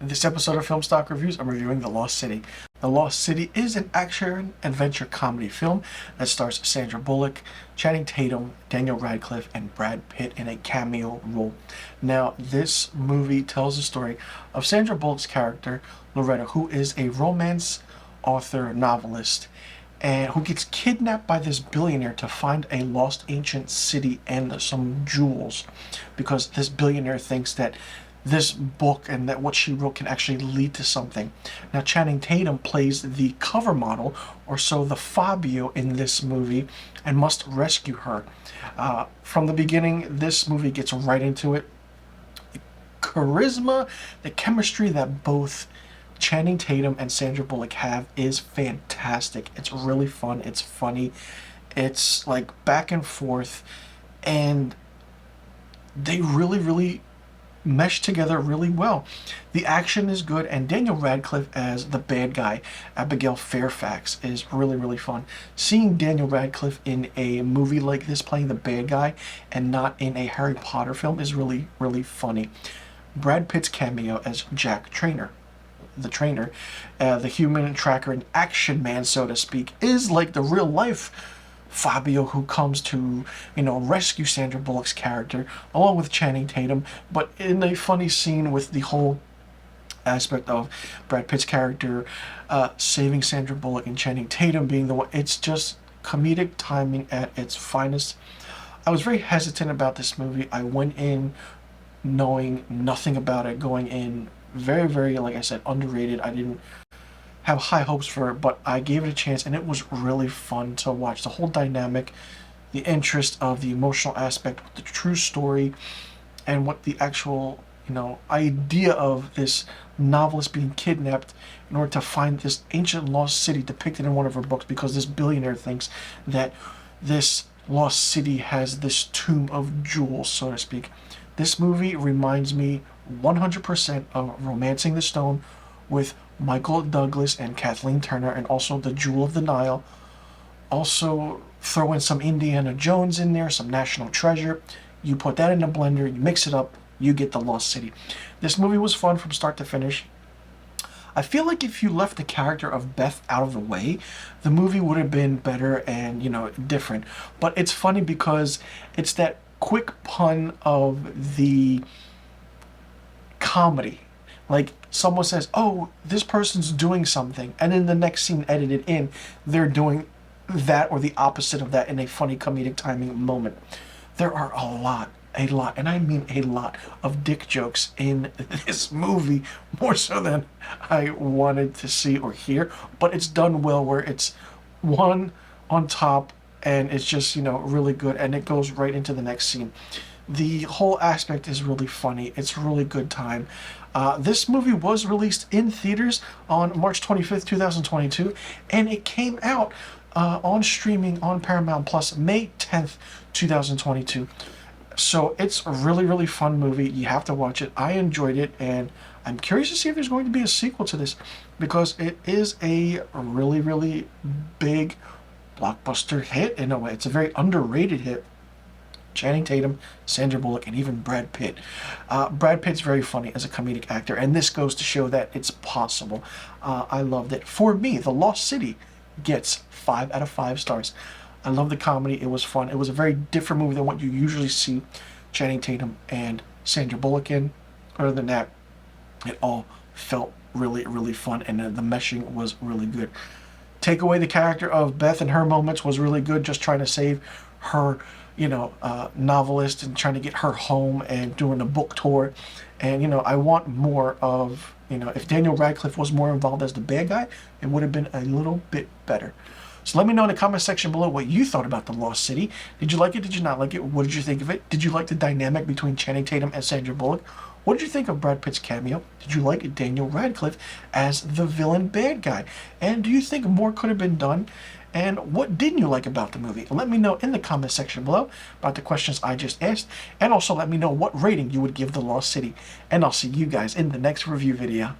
In this episode of Film Stock Reviews, I'm reviewing The Lost City. The Lost City is an action-adventure comedy film that stars Sandra Bullock, Channing Tatum, Daniel Radcliffe, and Brad Pitt in a cameo role. Now, this movie tells the story of Sandra Bullock's character, Loretta, who is a romance author novelist, and who gets kidnapped by this billionaire to find a lost ancient city and some jewels, because this billionaire thinks that this book and that what she wrote can actually lead to something. Now, Channing Tatum plays the cover model, or so the Fabio in this movie, and must rescue her. From the beginning, this movie gets right into it. The charisma, the chemistry that both Channing Tatum and Sandra Bullock have is fantastic. It's really fun. It's funny. It's like back and forth, and they really mesh together really well. The action is good, and Daniel Radcliffe as the bad guy, Abigail Fairfax, is really fun. Seeing Daniel Radcliffe in a movie like this playing the bad guy and not in a Harry Potter film is really funny. Brad Pitt's cameo as Jack Trainer, the trainer, the human tracker and action man, so to speak, is like the real life Fabio who comes to, rescue Sandra Bullock's character along with Channing Tatum, but in a funny scene with the whole aspect of Brad Pitt's character saving Sandra Bullock and Channing Tatum being the one. It's just comedic timing at its finest. I was very hesitant about this movie. I went in knowing nothing about it, going in very, like I said, underrated. I didn't have high hopes for it, but I gave it a chance, and it was really fun to watch. The whole dynamic, the interest of the emotional aspect, the true story, and what the actual, idea of this novelist being kidnapped in order to find this ancient lost city depicted in one of her books, because this billionaire thinks that this lost city has this tomb of jewels, so to speak. This movie reminds me 100% of Romancing the Stone with Michael Douglas and Kathleen Turner, and also The Jewel of the Nile. Also throw in some Indiana Jones in there, some National Treasure. You put that in a blender, you mix it up, you get The Lost City. This movie was fun from start to finish. I feel like if you left the character of Beth out of the way, the movie would have been better and, different. But it's funny because it's that quick pun of the comedy. Like, someone says, oh, this person's doing something, and in the next scene edited in, they're doing that or the opposite of that in a funny comedic timing moment. There are a lot, and I mean a lot, of dick jokes in this movie, more so than I wanted to see or hear, but it's done well where it's one on top, and it's just, really good, and it goes right into the next scene. The whole aspect is really funny. It's a really good time. This movie was released in theaters on March 25th, 2022, and it came out on streaming on Paramount Plus May 10th, 2022. So it's a really fun movie. You have to watch it. I enjoyed it, and I'm curious to see if there's going to be a sequel to this, because it is a really big blockbuster hit in a way. It's a very underrated hit. Channing Tatum, Sandra Bullock, and even Brad Pitt. Brad Pitt's very funny as a comedic actor, and this goes to show that it's possible. I loved it. For me, The Lost City gets 5 out of 5 stars. I love the comedy. It was fun. It was a very different movie than what you usually see Channing Tatum and Sandra Bullock in. Other than that, it all felt really fun, and the meshing was really good. Take away the character of Beth and her moments was really good, just trying to save her novelist and trying to get her home and doing a book tour. And, I want more of, if Daniel Radcliffe was more involved as the bad guy, it would have been a little bit better. So let me know in the comment section below what you thought about The Lost City. Did you like it? Did you not like it? What did you think of it? Did you like the dynamic between Channing Tatum and Sandra Bullock? What did you think of Brad Pitt's cameo? Did you like Daniel Radcliffe as the villain bad guy? And do you think more could have been done? And what didn't you like about the movie? Let me know in the comment section below about the questions I just asked. And also let me know what rating you would give The Lost City. And I'll see you guys in the next review video.